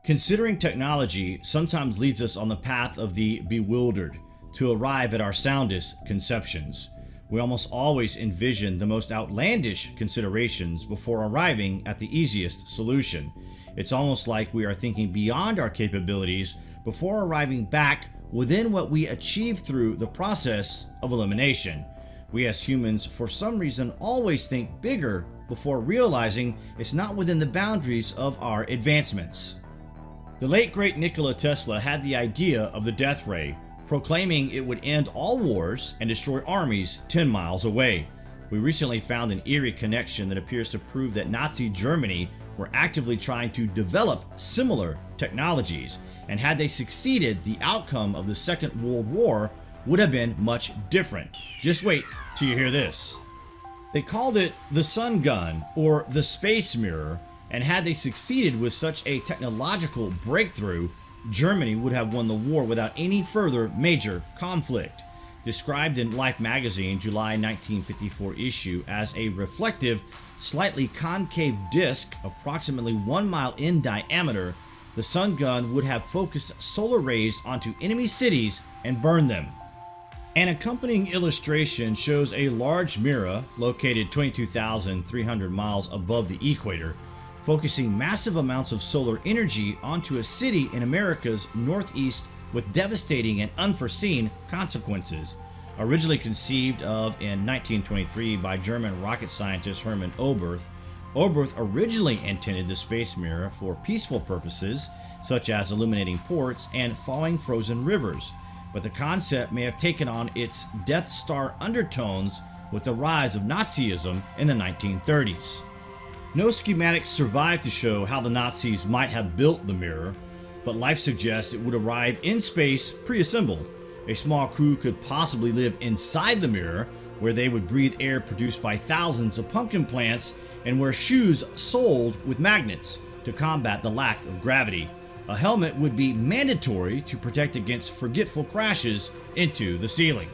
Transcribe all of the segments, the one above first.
Considering technology sometimes leads us on the path of the bewildered to arrive at our soundest conceptions. We almost always envision the most outlandish considerations before arriving at the easiest solution. It's almost like we are thinking beyond our capabilities before arriving back within what we achieve through the process of elimination. We as humans, for some reason, always think bigger before realizing it's not within the boundaries of our advancements. The late great Nikola Tesla had the idea of the death ray, proclaiming it would end all wars and destroy armies 10 miles away. We recently found an eerie connection that appears to prove that Nazi Germany were actively trying to develop similar technologies, and had they succeeded, the outcome of the Second World War would have been much different. Just wait till you hear this. They called it the sun gun or the space mirror, and had they succeeded with such a technological breakthrough, Germany would have won the war without any further major conflict. Described in Life magazine July 1954 issue as a reflective, slightly concave disc approximately 1 mile in diameter, the sun gun would have focused solar rays onto enemy cities and burned them. An accompanying illustration shows a large mirror located 22,300 miles above the equator, focusing massive amounts of solar energy onto a city in America's northeast with devastating and unforeseen consequences. Originally conceived of in 1923 by German rocket scientist Hermann Oberth, Oberth originally intended the space mirror for peaceful purposes, such as illuminating ports and thawing frozen rivers, but the concept may have taken on its Death Star undertones with the rise of Nazism in the 1930s. No schematics survive to show how the Nazis might have built the mirror, but life suggests it would arrive in space pre-assembled. A small crew could possibly live inside the mirror, where they would breathe air produced by thousands of pumpkin plants and wear shoes soled with magnets to combat the lack of gravity. A helmet would be mandatory to protect against forgetful crashes into the ceiling.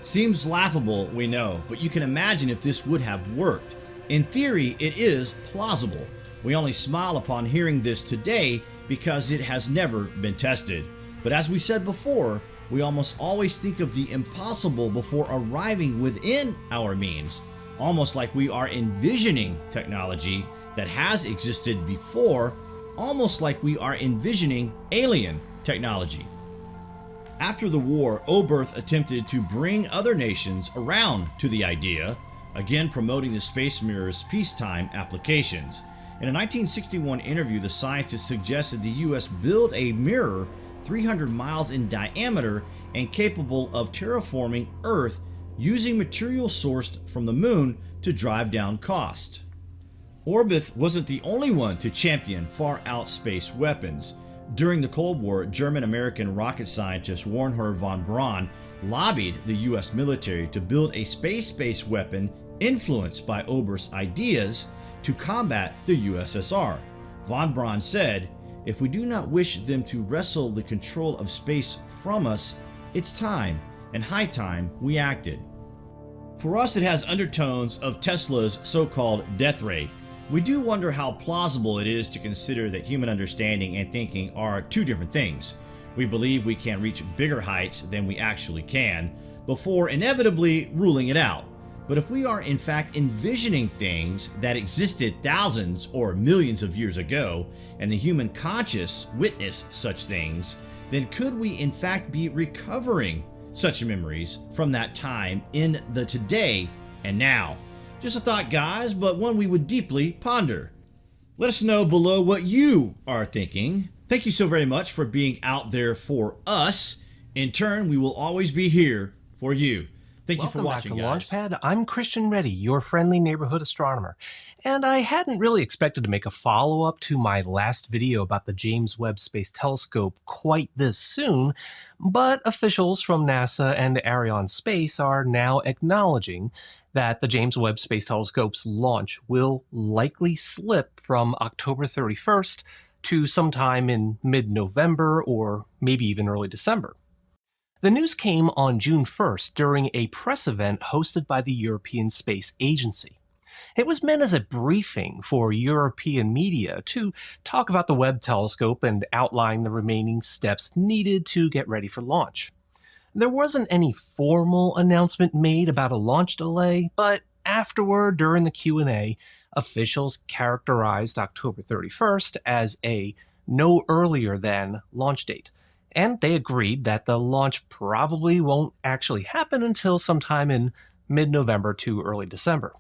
Seems laughable, we know, but you can imagine if this would have worked. In theory, it is plausible. We only smile upon hearing this today because it has never been tested. But as we said before, we almost always think of the impossible before arriving within our means, almost like we are envisioning technology that has existed before, almost like we are envisioning alien technology. After the war, Oberth attempted to bring other nations around to the idea, again promoting the space mirror's peacetime applications. In a 1961 interview, the scientist suggested the US build a mirror 300 miles in diameter and capable of terraforming Earth using material sourced from the moon to drive down cost. Oberth wasn't the only one to champion far-out space weapons. During the Cold War, German-American rocket scientist Wernher von Braun lobbied the US military to build a space-based weapon influenced by Oberth's ideas to combat the USSR. Von Braun said, "If we do not wish them to wrestle the control of space from us, it's time, and high time, we acted." For us, it has undertones of Tesla's so-called death ray. We do wonder how plausible it is to consider that human understanding and thinking are two different things. We believe we can reach bigger heights than we actually can, before inevitably ruling it out. But if we are in fact envisioning things that existed thousands or millions of years ago, and the human conscious witnessed such things, then could we in fact be recovering such memories from that time in the today and now? Just a thought, guys, but one we would deeply ponder. Let us know below what you are thinking. Thank you so very much for being out there for us. In turn, we will always be here for you. Thank you for watching, guys. Welcome back to Launchpad. I'm Christian Reddy, your friendly neighborhood astronomer. And I hadn't really expected to make a follow-up to my last video about the James Webb Space Telescope quite this soon, but officials from NASA and Arianespace are now acknowledging that the James Webb Space Telescope's launch will likely slip from October 31st to sometime in mid-November or maybe even early December. The news came on June 1st during a press event hosted by the European Space Agency. It was meant as a briefing for European media to talk about the Webb telescope and outline the remaining steps needed to get ready for launch. There wasn't any formal announcement made about a launch delay, but afterward during the Q&A, officials characterized October 31st as a no earlier than launch date. And they agreed that the launch probably won't actually happen until sometime in mid-November to early December.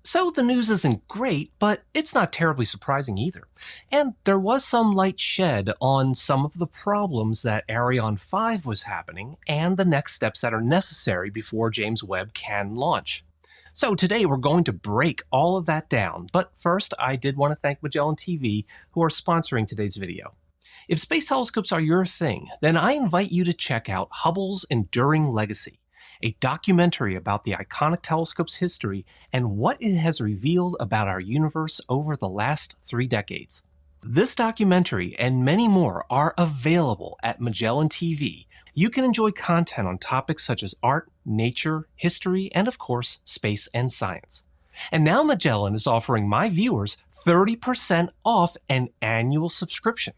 So the news isn't great, but it's not terribly surprising either. And there was some light shed on some of the problems that Ariane 5 was happening and the next steps that are necessary before James Webb can launch. So today we're going to break all of that down, but first I did want to thank Magellan TV who are sponsoring today's video. If space telescopes are your thing, then I invite you to check out Hubble's Enduring Legacy, a documentary about the iconic telescope's history and what it has revealed about our universe over the last 3 decades. This documentary and many more are available at Magellan TV. You can enjoy content on topics such as art, nature, history, and of course, space and science. And now Magellan is offering my viewers 30% off an annual subscription.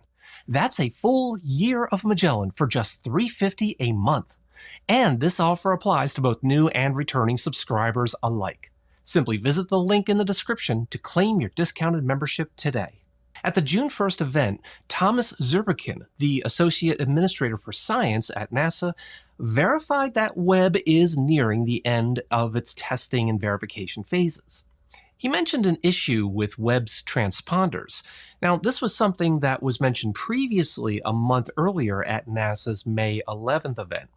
That's a full year of Magellan for just $3.50 a month. And this offer applies to both new and returning subscribers alike. Simply visit the link in the description to claim your discounted membership today. At the June 1st event, Thomas Zurbuchen, the Associate Administrator for Science at NASA, verified that Webb is nearing the end of its testing and verification phases. He mentioned an issue with Webb's transponders. Now, this was something that was mentioned previously a month earlier at NASA's May 11th event.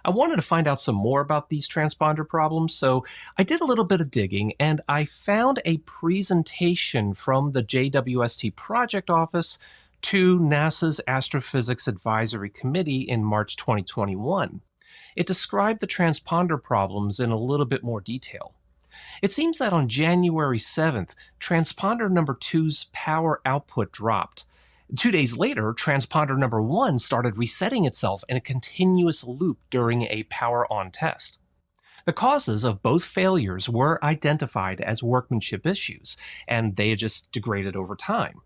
I wanted to find out some more about these transponder problems, so I did a little bit of digging and I found a presentation from the JWST project office to NASA's Astrophysics Advisory Committee in March 2021. It described the transponder problems in a little bit more detail. It seems that on January 7th, transponder number 2's power output dropped. 2 days later, transponder number 1 started resetting itself in a continuous loop during a power-on test. The causes of both failures were identified as workmanship issues, and they had just degraded over time.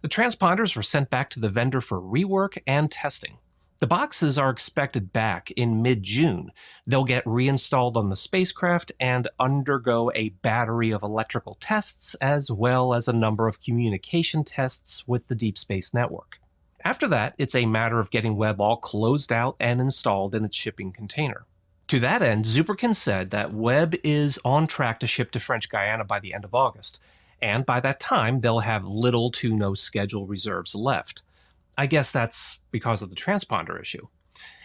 The transponders were sent back to the vendor for rework and testing. The boxes are expected back in mid-June. They'll get reinstalled on the spacecraft and undergo a battery of electrical tests as well as a number of communication tests with the Deep Space Network. After that, it's a matter of getting Webb all closed out and installed in its shipping container. To that end, Zurbuchen said that Webb is on track to ship to French Guiana by the end of August, and by that time they'll have little to no schedule reserves left. I guess that's because of the transponder issue.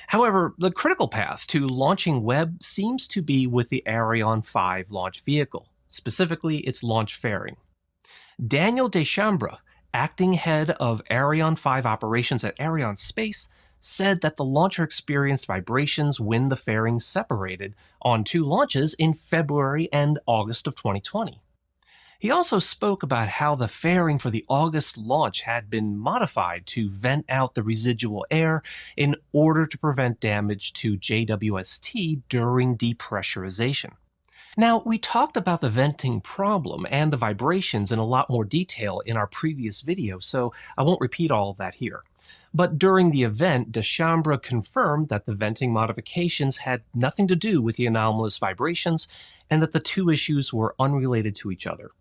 However, the critical path to launching Webb seems to be with the Ariane 5 launch vehicle, specifically its launch fairing. Daniel Deschambre, acting head of Ariane 5 operations at Arianespace, said that the launcher experienced vibrations when the fairing separated on 2 launches in February and August of 2020. He also spoke about how the fairing for the August launch had been modified to vent out the residual air in order to prevent damage to JWST during depressurization. Now, we talked about the venting problem and the vibrations in a lot more detail in our previous video, so I won't repeat all of that here. But during the event, Deschambre confirmed that the venting modifications had nothing to do with the anomalous vibrations and that the 2 issues were unrelated to each other.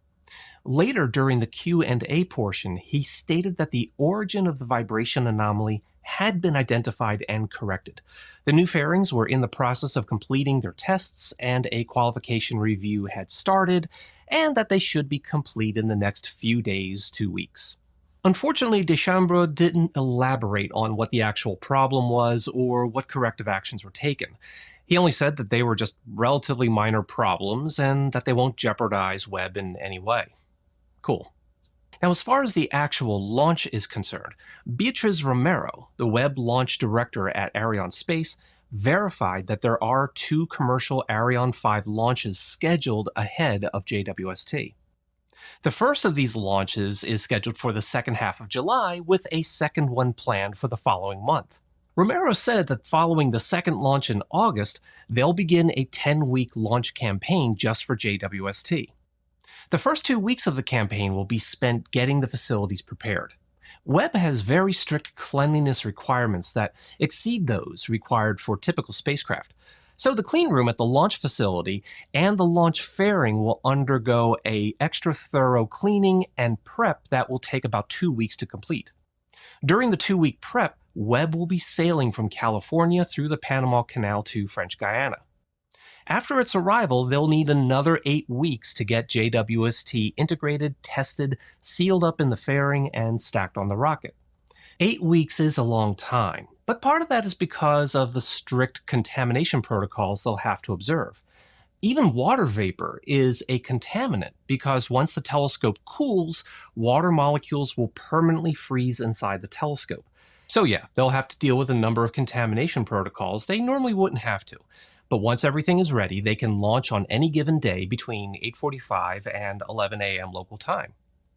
Later during the Q&A portion, he stated that the origin of the vibration anomaly had been identified and corrected. The new fairings were in the process of completing their tests and a qualification review had started, and that they should be complete in the next few days to weeks. Unfortunately, Deschambre didn't elaborate on what the actual problem was or what corrective actions were taken. He only said that they were just relatively minor problems and that they won't jeopardize Webb in any way. Cool. Now, as far as the actual launch is concerned, Beatriz Romero, the Webb launch director at Arianespace, verified that there are 2 commercial Ariane 5 launches scheduled ahead of JWST. The first of these launches is scheduled for the second half of July, with a second one planned for the following month. Romero said that following the second launch in August, they'll begin a 10-week launch campaign just for JWST. The first 2 weeks of the campaign will be spent getting the facilities prepared. Webb has very strict cleanliness requirements that exceed those required for typical spacecraft. So the clean room at the launch facility and the launch fairing will undergo a extra thorough cleaning and prep that will take about 2 weeks to complete. During the 2-week prep, Webb will be sailing from California through the Panama Canal to French Guiana. After its arrival, they'll need another 8 weeks to get JWST integrated, tested, sealed up in the fairing, and stacked on the rocket. 8 weeks is a long time, but part of that is because of the strict contamination protocols they'll have to observe. Even water vapor is a contaminant because once the telescope cools, water molecules will permanently freeze inside the telescope. So yeah, they'll have to deal with a number of contamination protocols they normally wouldn't have to. But once everything is ready, they can launch on any given day between 8:45 and 11 a.m. local time.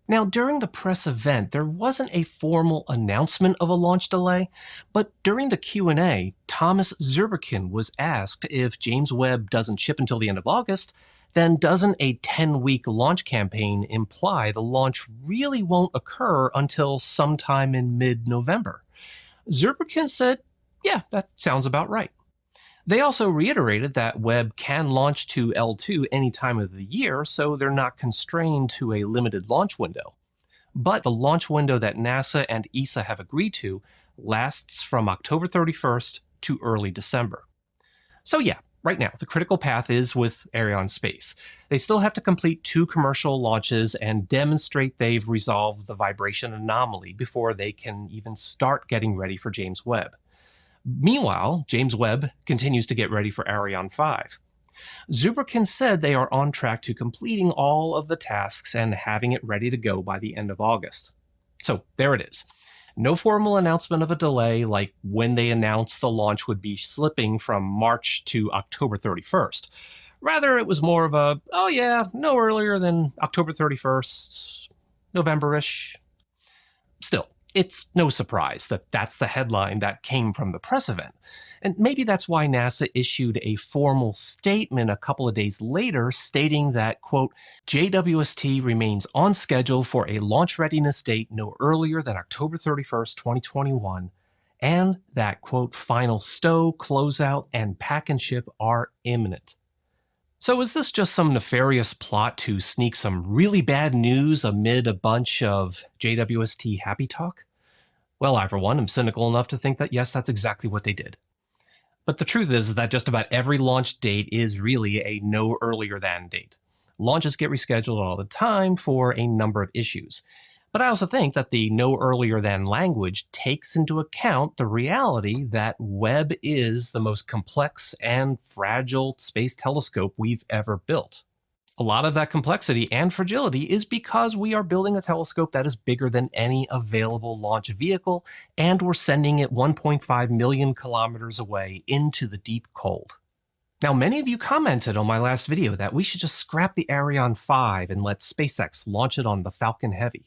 Now, during the press event, there wasn't a formal announcement of a launch delay, but during the Q&A, Thomas Zurbuchen was asked if James Webb doesn't ship until the end of August, then doesn't a 10-week launch campaign imply the launch really won't occur until sometime in mid-November? Zurbuchen said, yeah, that sounds about right. They also reiterated that Webb can launch to L2 any time of the year, so they're not constrained to a limited launch window. But the launch window that NASA and ESA have agreed to lasts from October 31st to early December. So yeah, right now, the critical path is with Arianespace. They still have to complete 2 commercial launches and demonstrate they've resolved the vibration anomaly before they can even start getting ready for James Webb. Meanwhile, James Webb continues to get ready for Ariane 5. Zurbuchen said they are on track to completing all of the tasks and having it ready to go by the end of August. So there it is. No formal announcement of a delay like when they announced the launch would be slipping from March to October 31st. Rather, it was more of a, oh yeah, no earlier than October 31st, November-ish. Still, it's no surprise that that's the headline that came from the press event. And maybe that's why NASA issued a formal statement a couple of days later stating that, quote, JWST remains on schedule for a launch readiness date no earlier than October 31st, 2021, and that, quote, final stow, closeout, and pack and ship are imminent. So is this just some nefarious plot to sneak some really bad news amid a bunch of JWST happy talk? Well, I, for one, am cynical enough to think that yes, that's exactly what they did. But the truth is that just about every launch date is really a no earlier than date. Launches get rescheduled all the time for a number of issues. But I also think that the no earlier than language takes into account the reality that Webb is the most complex and fragile space telescope we've ever built. A lot of that complexity and fragility is because we are building a telescope that is bigger than any available launch vehicle, and we're sending it 1.5 million kilometers away into the deep cold. Now, many of you commented on my last video that we should just scrap the Ariane 5 and let SpaceX launch it on the Falcon Heavy.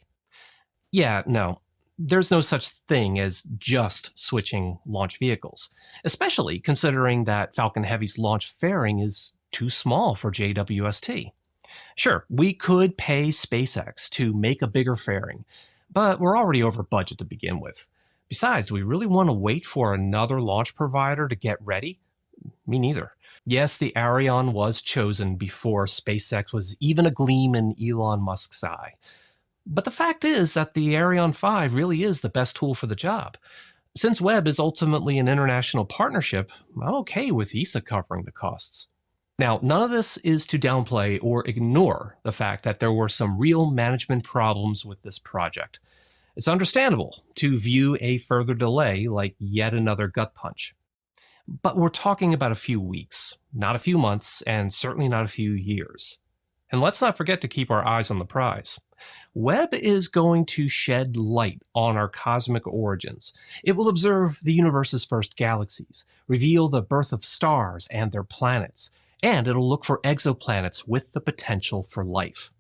Yeah, no, there's no such thing as just switching launch vehicles, especially considering that Falcon Heavy's launch fairing is too small for JWST. Sure, we could pay SpaceX to make a bigger fairing, but we're already over budget to begin with. Besides, do we really want to wait for another launch provider to get ready? Me neither. Yes, the Ariane was chosen before SpaceX was even a gleam in Elon Musk's eye. But the fact is that the Ariane 5 really is the best tool for the job. Since Webb is ultimately an international partnership, I'm okay with ESA covering the costs. Now, none of this is to downplay or ignore the fact that there were some real management problems with this project. It's understandable to view a further delay like yet another gut punch. But we're talking about a few weeks, not a few months, and certainly not a few years. And let's not forget to keep our eyes on the prize. Webb is going to shed light on our cosmic origins. It will observe the universe's first galaxies, reveal the birth of stars and their planets, and it'll look for exoplanets with the potential for life.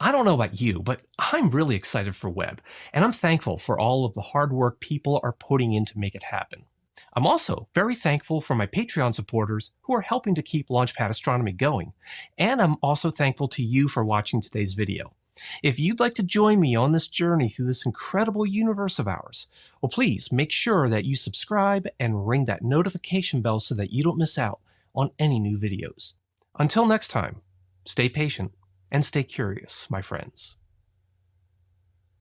I don't know about you, but I'm really excited for Webb, and I'm thankful for all of the hard work people are putting in to make it happen. I'm also very thankful for my Patreon supporters who are helping to keep Launchpad Astronomy going. And I'm also thankful to you for watching today's video. If you'd like to join me on this journey through this incredible universe of ours, well, please make sure that you subscribe and ring that notification bell so that you don't miss out on any new videos. Until next time, stay patient and stay curious, my friends.